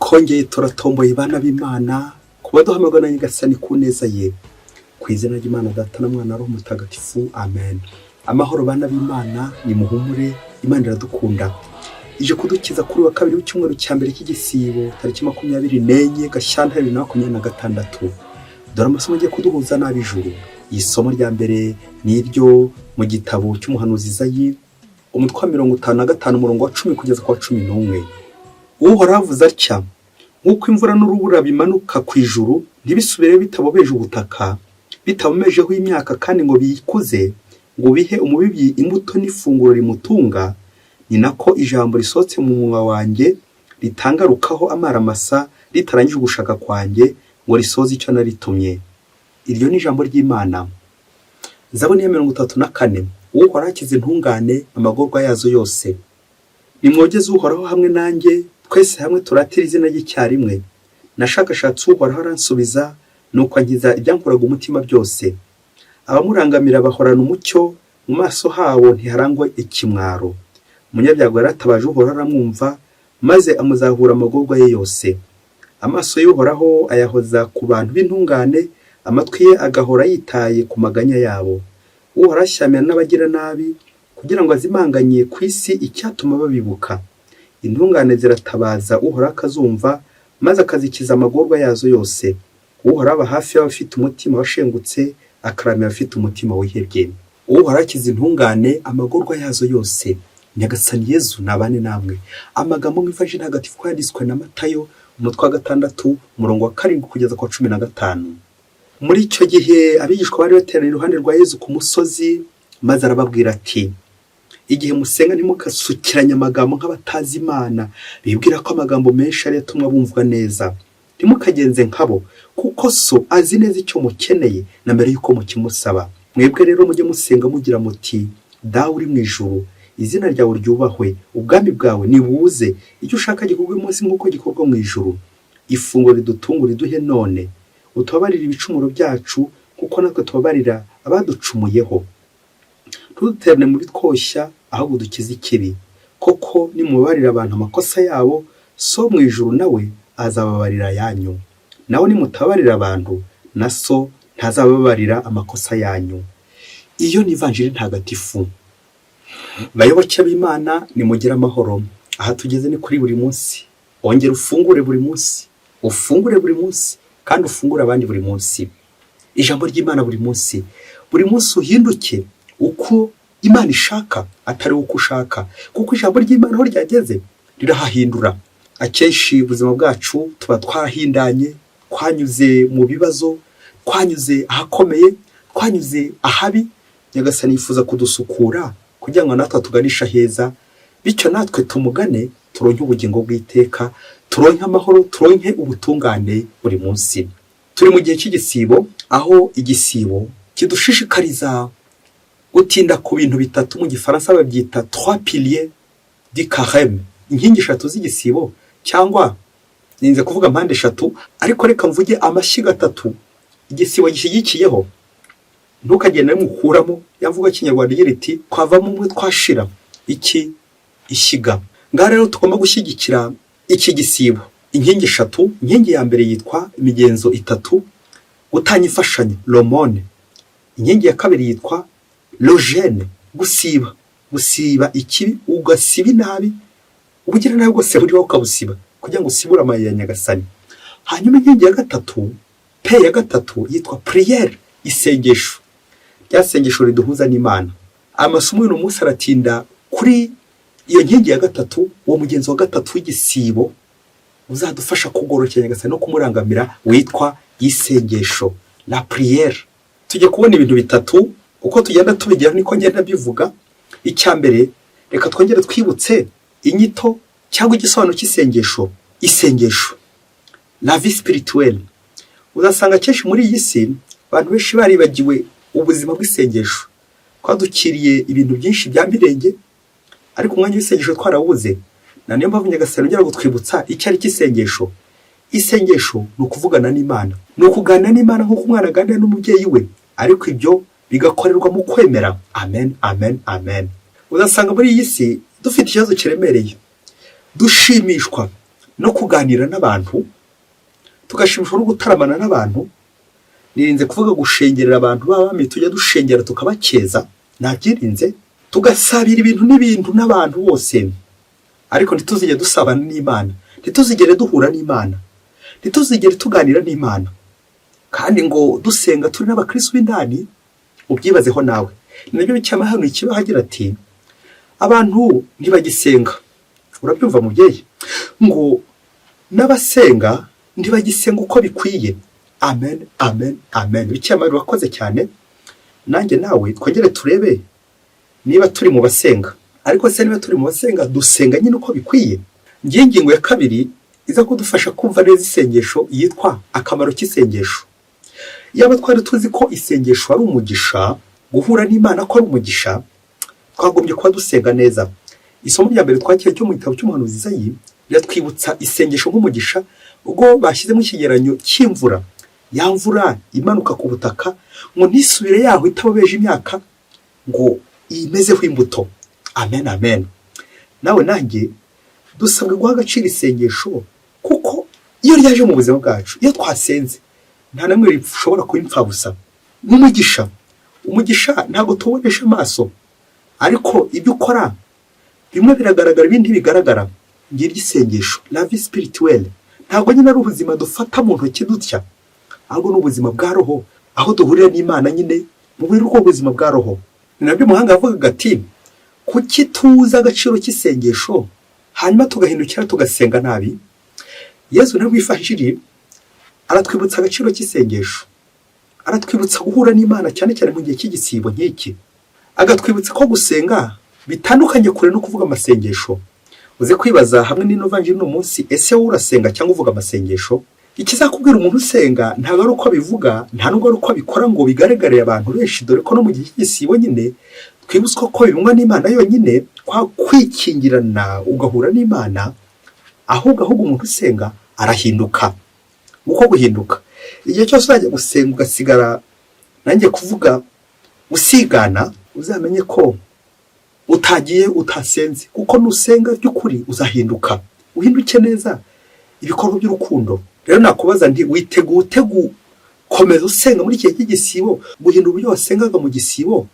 twongeye turatomboye bana b'Imana kuba duhamagara na Nyagasani ku neza ye, ku izina ry'Imana Data na Mwana Roho Mutagatifu, amen. Amahoro bana b'Imana, ni muhumure, Imana iradukunda. Ije kudukiza kuri wa kabiri w'icyumweru cya mbere cy'igisibo tariki 24 Gashyantare 2026. Dore amasomo agiye kuduhuza n'ab'ijuru. Isomo rya mbere ni iryo mu gitabo cy'umuhanuzi Izayi, umutwe wa 55 umurongo wa 10 kugeza kwa 11. Uhoraho avuze atya: nk'uko imvura n'urubura bimanuka ku ijuru ntibisubire bitabobeje ubutaka, bitabomejeho imyaka kandi ngo biyikuze, ngo bihe umubibyi imbuto n'ifunguro rimutunga, ni nako ijambo risohotse mu munwa wanjye ritangarukaho amaramasa ritarangije ugushaka kwanjye, ngo risoze icyo naritumye. Iryo ni ijambo ry'Imana. Zaburi ya 34. Uhoraho akiza intungane amagorwa yazo yose. Nimwogeze Uhoraho hamwe nanjye, twese hamwe turatira izina ry'icyarimwe. Nashakashatse Uhoraho aransubiza, nuko ankiza ibyankuraga umutima byose. Abamurangamira bahorana umucyo, mu maso habo ntiharangwa ikimwaro. Umunyabyago yaratabaje Uhoraho aramwumva, maze amuzahura amagorwa ye yose. Amaso y'Uhoraho ayahoza ku bantu b'intungane, amatwi ye agahora yitaye ku maganya yabo. Uhoraho ashyamira n'abagira nabi, kugira ngo azimanganye ku isi icyatuma babibuka. Intungane ziratabaza Uhoraho akazumva, maze akazikiza amagorwa yazo yose. Uhoraho aba hafi y'abafite umutima washengutse, akaramira abafite umutima wihebye. Uhoraho akiza intungane amagorwa yazo yose. Nyagasani Yezu nabane namwe. Amagambo mu Ivanjili ntagatifu yanditswe na Matayo, umutwe wa 6 umurongo wa 7 kugeza kwa 15. Muri icyo gihe abigishwa bari bateraniye iruhande rwa Yezu ku musozi, maze arababwira ati: igihe musenga ntimukasukiranye amagambo nk'abatazi Imana, bibwira ko amagambo menshi ari yatumwa bumvwa neza. Ntimukagenze nkabo, kuko so azi neza icyo mukeneye na mbere yuko mukimusaba. Mwebwe rero mujye musenga mugira muti: Dawe uri mu ijuru, izina ryawe ryubahwe, ubwami bwawe nibuze, icyo ushaka gikorwe munsi nk'uko gikorwa mu ijuru. Ifunguro ridutungura riduhe none, utubabarire ibicumuro byacu kuko natwe tubabarira abaducumuyeho. Ntuduterane mu bitwoshya, ahubwo dukize ikibi. Koko nimubabarira abantu amakosa yabo, so mu ijuru nawe azababarira yanyu. Nawe nimutabarira abantu, na so ntazababarira amakosa yanyu. Iyo ni Ivanjili ntagatifu. Bayoboke b'Imana, nimugire amahoro. Aha tugeze ni kuri buri munsi. Ongera ufungure buri munsi, ufungure buri munsi, kandi ufungure abandi buri munsi. Ijambo ry'Imana buri munsi. Buri munsi uhinduke uko Imana ishaka, atari uko ushaka, kuko ijambo ry'Imana aho ryageze rirahahindura. Akenshi ubuzima bwacu tuba twahindanye, twanyuze mu bibazo, twanyuze ahakomeye, twanyuze ahabi. Nyagasani yifuza kudusukura kugira ngo natwe tuganisha heza, bityo natwe tumugane, turonke ubugingo bw'iteka, turonke amahoro, turonke ubutungane buri munsi. Turi mu gihe cy'igisibo, aho igisibo kidushishikariza gutinda ku bintu bitatu. Mu Gifaransa babyita 3 piliers du carême, inkingi 3 z'igisibo, cyangwa ninze kuvuga mpande 3, ariko reka mvuge amashyiga 3 igisibo gishyigikiyeho. Ntukagenda mukuramo, yavuga Kinyarwanda igira iti: kwavamo umwe twashira iki ishyiga. Ngaho rero tugomba gushyigikira iki gisibo. Inkingi 3, inkingi ya mbere yitwa imigenzo 3, gutanya imfashanyo, l'aumône. Inkingi ya kabiri yitwa l'eugène, gusiba, gusiba ikibi, ugasiba inabi, ubugira nawe bwose buriho ukabusiba kugira ngo usibure amayeri ya Nyagasani. Hanyuma inkingi ya gatatu, P ya gatatu, yitwa prière, isengesho. Rya sengesho riduhuza n'Imana. Amasomo y'uno munsi aratinda kuri iyo nkingi ya gatatu, uwo mugenzo wa gatatu w'igisibo uzadufasha kugorokera Nyagasani no kumurangamira, witwa isengesho, la prière. Tujye kubona ibintu bitatu uko tugenda tubigira, niko ngenda bivuga. Icya mbere, reka twongere twibutse inyito cyangwa igisobanuro cy'isengesho. Isengesho, la vie spirituelle. Uzasanga kenshi muri iyi si abantu benshi baribagiwe ubuzima bw'isengesho. Twadukiriye ibintu byinshi bya mirenge, ariko umwanya w'isengesho twarawubuze. Na niyo mpamvu Nyagasani ugira gutwibutsa icyo ari cy'isengesho. Isengesho ni ukuvugana n'Imana, ni ukuganira n'Imana nk'uko umwana aganira n'umubyeyi we, ariko ibyo bigakorerwa mu kwemera. Amen, amen, amen. Uzasanga muri iyi si dufite ikibazo kiremereye, dushimishwa no kuganira n'abantu, tugashimishwa no gutaramana n'abantu. Nirinze kuvuga gushengerera abantu b'abami, tujya dushengera tukabakeza, nabyirinze. Tugasabira ibintu n'ibintu n'abantu bose, ariko ntituzigere dusabana n'Imana, ntituzigere duhura n'Imana, ntituzigere tuganira n'Imana. Kandi ngo dusenga turi n'abakristo b'indani, ubyibazeho nawe. Nabyo bicyama hano ikiba hagira ati abantu ntibagisenga. Urabyumva mubyeyi? Ngo n'abasenga ntibagisenga uko bikwiye. Amen, amen, amen. Bicyama urakoze cyane. Nanjye nawe twongere turebe niba turi mu basenga. Ariko se niba turi mu basenga dusenga nyine uko bikwiye. Ngiye ingingo ya kabiri iza kudufasha kumva neza isengesho yitwa akamaro k'isengesho. Yaba twari tuzi ko isengesho ari umugisha, guhura n'Imana ko ari umugisha, twagombye kuba dusenga neza. Isomo rya mbere twakiye cyo mu gitabo cy'umuhanuzi Izayi riratwibutsa isengesho nk'umugisha ubwo bashyizemo ikigeranyo cy'imvura. Ya mvura imanuka ku butaka ngo ntisubire yaho itabobeje imyaka ngo imezeho imbuto. Amen, amen. Nawe nanjye dusabwe guha agaciro isengesho, kuko iyo ryaje mu buzima bwacu, iyo twasenze nta namwe rishobora kuba impfabusa. N'umugisha, umugisha ntabwo tubonesha amaso, ariko ibyo ukora bimwe biragaragara ibindi bigaragara. Ngiryo isengesho, la vie spirituelle. Ntabwo nyine ari ubuzima dufata mu ntoki dutya, ahubwo n'ubuzima bwa roho, aho duhurira n'Imana nyine mu buryo bw'ubuzima bwa roho. Ni nabyo umuhanga yavugaga ati kuki tuzi agaciro k'isengesho hanyuma tugahindukira tugasenga nabi. Yesu nawe wifashishije aratwibutsa agaciro k'isengesho, aratwibutsa guhura n'Imana cyane cyane mu gihe cy'igisibo nk'iki, agatwibutsa ko gusenga bitandukanye kure no kuvuga amasengesho. Uze kwibaza hamwe n'inovanjiri no munsi, ese wowe urasenga cyangwa uvuga amasengesho? Ikizakubwira umuntu usenga ntabwo ari uko abivuga, nta nubwo ari uko abikora ngo bigaragarire abantu benshi, dore ko no mu gihe cy'igisibo nyine twibutswa ko bibumwa n'Imana yonyine, kwa kwikingirana ugahura n'Imana. Ahubwo umuntu usenga arahinduka. Uko guhinduka, igihe cyose uzajya gusenga ugasigara nanjye kuvuga usigana, uzamenye ko utagiye utasenze, kuko nusenga by'ukuri uzahinduka, uhinduke neza ibikorwa by'urukundo. Rero nakubaza nti witeguye komeza usenga muri igihe cy'igisibo, guhindura uburyo wasengaga mu gisibo,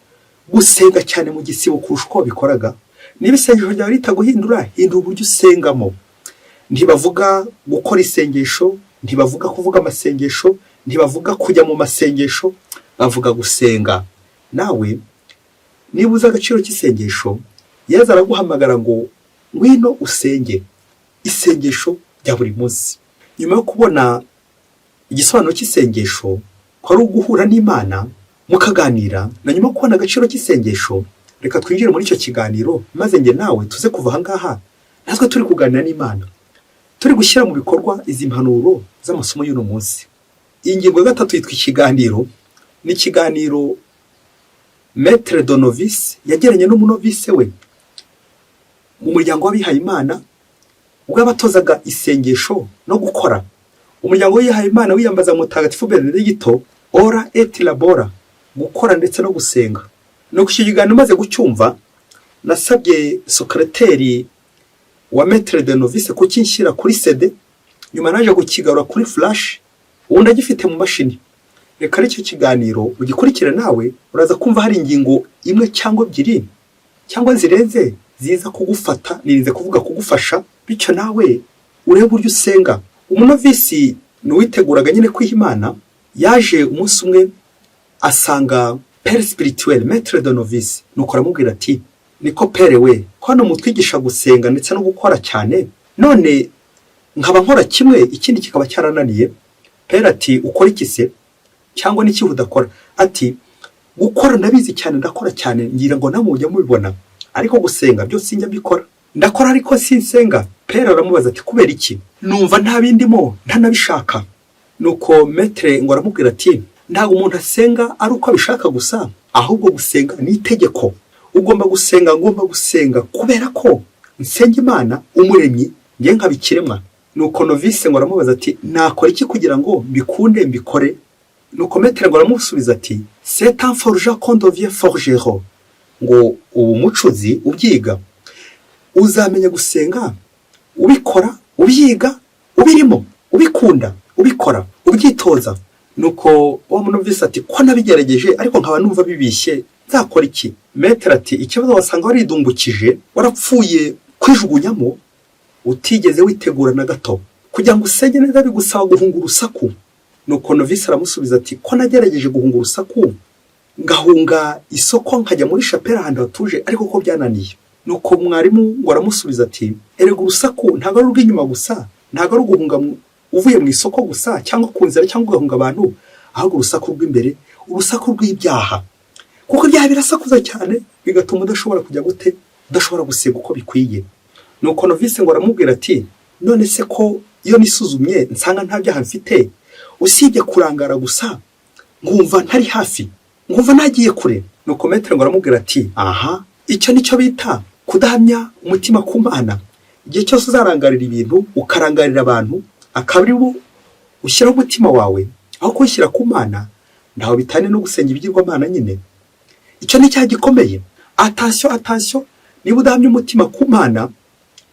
gusenga cyane mu gisibo kurusha uko wabikoraga. Niba isengesho ryawe ritaguhindura, hindura uburyo usengamo. Ntibavuga gukora isengesho, ntibavuga kuvuga amasengesho, ntibavuga kujya mu masengesho, bavuga gusenga. Nawe niba uzi agaciro k'isengesho, Yesu araguhamagara ngo ngwino usenge isengesho rya buri munsi. Nyuma yo kubona igisobanuro cy'isengesho ko ari uguhura n'Imana mukaganira, na nyuma yo kubona agaciro k'isengesho, reka twinjire muri icyo kiganiro maze njye nawe tuze kuva aha ngaha natwe turi kuganira n'Imana, turi gushyira mu bikorwa izi mpanuro z'amasomo y'uno munsi. Iyi ngingo ya gatatu yitwa ikiganiro. Ni ikiganiro Maître de Novice yageranye n'umunovise we mu muryango w'abihaye Imana, ubwo abatozaga isengesho no gukora. Umuryango w'abihaye Imana wiyambaza Mutagatifu Benedicto ora et labora, gukora ndetse no gusenga. Nuko icyo kiganiro maze gucyumva, nasabye secrétaire wa Maître de Novice kukinshyira kuri CD, nyuma naje kukigarura kuri flash, ubundi agifite mu mashini. Reka icyo kiganiro ugikurikira nawe, uraza kumva hari ingingo imwe cyangwa ebyiri cyangwa zirenze ziza kugufata, nirinze kuvuga kugufasha, bityo nawe urebe uburyo usenga. Umunovisi n'uwiteguraga nyine kwiha Imana, yaje umunsi umwe asanga père spirituel Maître de Novice, nuko aramubwira ati niko père we, ko hano mutwigisha gusenga ndetse no gukora cyane, none nkaba nkora kimwe ikindi kikaba cyarananiye. Père ati ukora iki se, cyangwa n'iki udakora? Ati gukora ndabizi cyane, ndakora cyane, ngira ngo namwe mujya mubibona, ariko gusenga byo sinjya mbikora. Ndakora ariko sinsenga. Père aramubaza ati kubera iki? Numva nta bindimo ntanabishaka. Nuko Maître ngo aramubwira ati ntabwo umuntu asenga ari uko abishaka gusa, ahubwo gusenga ni itegeko. Ugomba gusenga, ngomba gusenga kubera ko nsenga Imana umuremyi, ngiye nkabikiremwa. Nuko Novice ngo aramubaza ati nakora iki kugira ngo mbikunde mbikore? Nuko Maître ngo aramusubiza ati c'est un forgeron qu'on devient forgeron, ngo ubu mucuzi ubyiga uzamenya gusenga ubikora ubyiga ubirimo, ubikunda, ubikora, ubyitoza. Nuko wa munovisi ati ko nabigerageje ariko nkaba numva bibishye, nzakora iki? Metero ati ikibazo wasanga waridumbukije, warapfuye kwijugunyamo, utigeze witegura na gato. Kugira ngo usenge neza bigusaba guhunga urusaku. Nuko novisi aramusubiza ati ko nagerageje guhunga urusaku, ngahunga isoko nkajya muri shapera ahantu hatuje, ariko ko byananiye. Nuko mwarimu ngo aramusubiza ati erega urusaku ntabwo ari urw'inyuma gusa, ntabwo ari uguhunga uvuye mu isoko gusa cyangwa ku nzira cyangwa ugahunga abantu, ahubwo urusaku rw'imbere, urusaku rw'ibyaha. Kuko ibyaha birasakuza cyane bigatuma udashobora kujya gute, udashobora gusenga uko bikwiye. Nuko novisi ngo aramubwira ati none se ko iyo nisuzumye nsanga nta byaha mfite, usibye kurangara gusa nkumva ntari hafi, nkumva nagiye kure. Nuko metero ngo aramubwira ati aha, icyo nicyo bita kudahamya umutima ku Mana. Igihe cyose uzarangarira ibintu, ukarangarira abantu, akaba ari bo ushyiraho umutima wawe aho kuwushyira ku Mana, ntaho bitane no gusenga ibigirwamana nyine. Icyo ni cyaha gikomeye. Atasiyo, niba udahamya umutima ku Mana,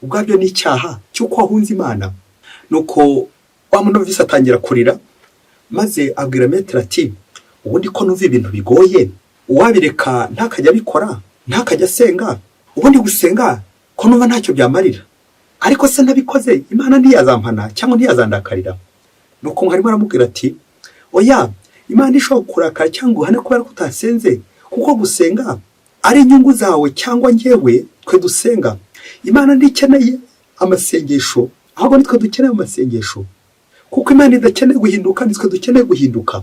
ubwabyo ni icyaha cy'uko wahunze Imana. Nuko wa munovisi atangira kurira, maze abwira metero ati ubundi ko numva ibintu bigoye, uwabireka ntakajya abikora, ntakajya asenga, ubundi gusenga ko numva ntacyo byamarira, ariko se nabikoze Imana ntiyazampana cyangwa ntiyazandakarira. Nuko mwarimu aramubwira ati oya, Imana ishobora kurakara cyangwa uhane kubera ko utasenze, kuko gusenga ari inyungu zawe cyangwa njyewe twe dusenga. Imana ntikeneye amasengesho, ahubwo nitwe dukeneye amasengesho, kuko Imana idakeneye guhinduka, nitwe dukeneye guhinduka.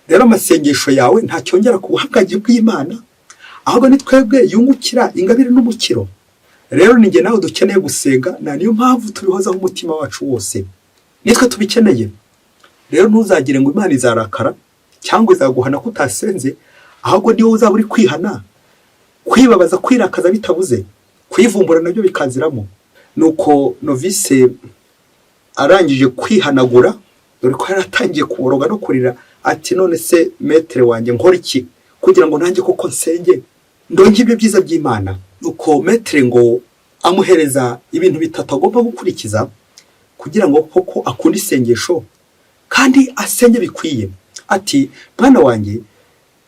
Rero amasengesho yawe ntacyongera ku buhangange bw'Imana, ahubwo nitwebwe yungukira ingabire n'umukiro. Rero ninjye nawe dukeneye gusenga, na niyo mpamvu tubihozaho umutima wacu wose, nitwe tubikeneye. Rero ntuzagire ngo Imana izarakara cyangwa izaguhana ko utasenze, ahubwo niwe uzaba uri kwihana, kwibabaza, kwirakaza bitabuze, kwivumbura nabyo bikaziramo. Nuko novise arangije kwihanagura, dore ko yaratangiye kuboroga no kurira, ati none se metere wanjye nkora iki kugira ngo nanjye koko nsenge ndonke ibyo byiza by'Imana? Nuko metere ngo amuhereza ibintu bitatu agomba gukurikiza kugira ngo koko akunde isengesho kandi asenge bikwiye. Ati mwana wanjye,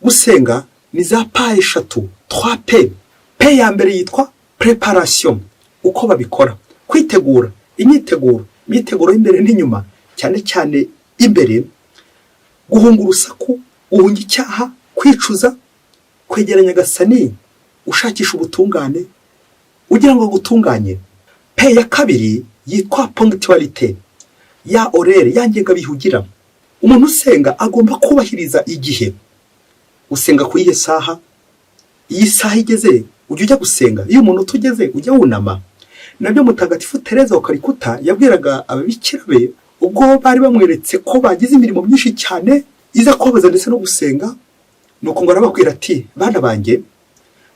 gusenga ni za pa eshatu, 3P. P ya mbere yitwa preparation, uko babikora, kwitegura, imyiteguro y'imbere n'inyuma, cyane cyane imbere, guhunga urusaku, guhunga icyaha, kwicuza, kwegeranya Nyagasani, ushakisha ubutungane ugira ngo gutunganye. P ya kabiri yitwa ponctualité, ya orere, yangenga bihugira. Umuntu usenga agomba kubahiriza igihe. Usenga ku iyihe saha? Iyi saha igeze ujya gusenga, iyo umuntu utugeze ujya wunama. Nabyo Mutagatifu Tereza wa Calcutta yabwiraga ababikira be ubwo bari bamweretse ko bagize imirimo myinshi cyane iza kubabaza ndetse no gusenga. Nuko ngo arababwira ati bana banjye,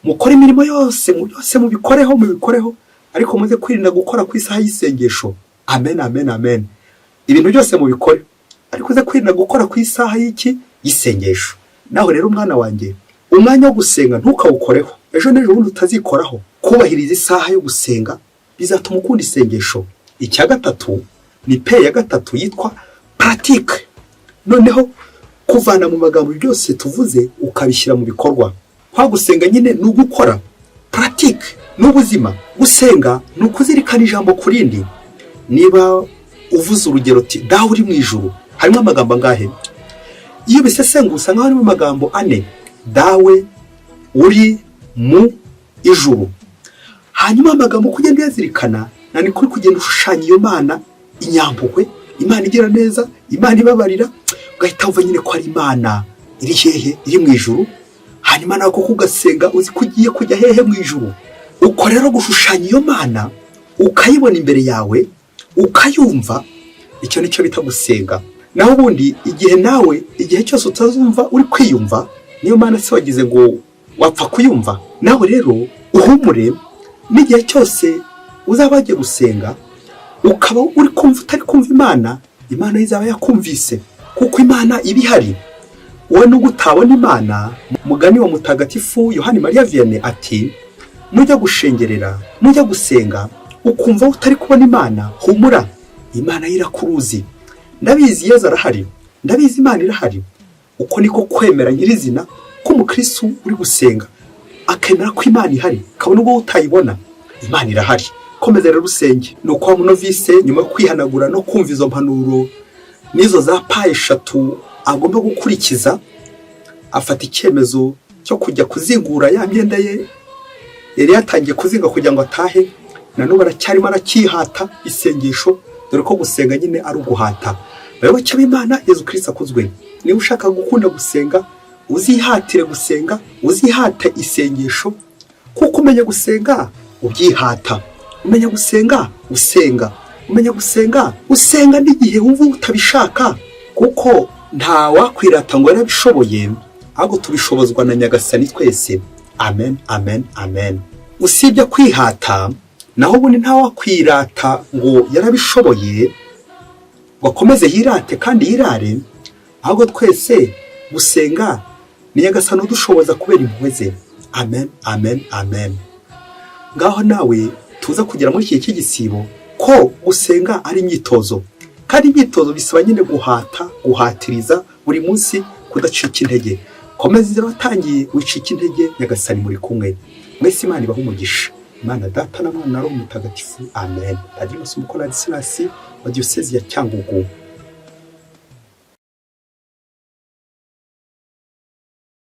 mukore imirimo yose mubikoreho, ariko muze kwirinda gukora ku isaha y'isengesho. Amen. Ibintu byose mubikore, ariko uze kwirinda gukora ku isaha y'isengesho. Naho rero mwana wanjye, umwanya wo gusenga ntukawukoreho, ejo n'ejo bundi utazikoraho. Kubahiriza isaha yo gusenga bizatuma ukunda isengesho. Icya gatatu ni P ya gatatu yitwa pratique. Noneho kuvana mu magambo byose tuvuze ukabishyira mu bikorwa. Kwa gusenga nyine ni ugukora, pratique n'ubuzima. Gusenga ni ukuzirikana ijambo kurindi. Niba uvuze urugero uti dawe uri mu ijuru, harimo amagambo angahe? Iyo bisesenguye usanga harimo amagambo 4. Dawe uri mu ijuru. Hanyuma amagambo kugenda yazirikana, nani kuri kugenda ushushanya iyo Mana inyampuhwe, Imana igira neza, Imana ibabarira, ugahita uva nyine ko ari Imana iri hehe, iri mu ijuru. Hanyuma nawe kuko ugasenga uzi kugiye kujya hehe mu ijuru. Uko rero gushushanya iyo Mana ukayibona imbere yawe, ukayumva, icyo nicyo bita gusenga. Naho ubundi igihe cyose utazumva uri kwiyumva, niyo Mana se wagize ngo wapfa kuyumva? Nawe rero uhumure, n'igihe cyose uzaba wagiye gusenga ukaba uri kumva utari kumva Imana izaba yakumvise, kuko Imana iba ihari. Wowe nubwo utabona Imana, mugani wa Mutagatifu Yohani Mariya Vianney ati nujya gushengerera, nujya gusenga ukumva utari kubona Imana, humura, Imana irakuruzi. Ndabizi Yesu arahari, ndabizi Imana irahari. Uko niko kwemera nyirizina ko umukristo uri gusenga akemera ko Imana ihari, kabone ubwo utayibona Imana irahari. Komeza rero usenge. Nuko wa munovise nyuma yo kwihanagura no kumva izo mpanuro nizo za pa 3 agomba gukurikiza, afata icyemezo cyo kujya kuzingura ya myenda ye yari yatangiye kuzinga kugira ngo atahe. Nanone aracyarimo arakihata isengesho, dore ko gusenga nyine ari uguhata. Bayoboke b'Imana, Yesu Kristo akuzwe. Niba ushaka gukunda gusenga, uzihatire gusenga, uzihate isengesho, kuko umenya gusenga ubyihata, umenya gusenga usenga, umenya gusenga usenga n'igihe wumva utabishaka, kuko nta wakwirata ngo yarabishoboye, ahubwo tubishobozwa na Nyagasani twese. Amen, amen, amen. Usibye kwihata, naho ubundi nta wakwirata ngo yarabishoboye ngo akomeze yirate kandi yirare, ahubwo twese gusenga ni Nyagasani udushoboza kubera impuhwe ze. Amen, amen, amen. Ngaho nawe tuza kugira muri iki cy'igisibo ko gusenga ari imyitozo, kandi imyitozo bisaba nyine guhatiriza buri munsi, kudacika intege. Komeza rero watangiye wicika intege, Nyagasani muri kumwe. Mwese Imana ibahe umugisha. Imana Data na Mwana na Roho Mutagatifu. Amen. Padiri Masumbuko Ladislas wa Diocese ya Cyangugu.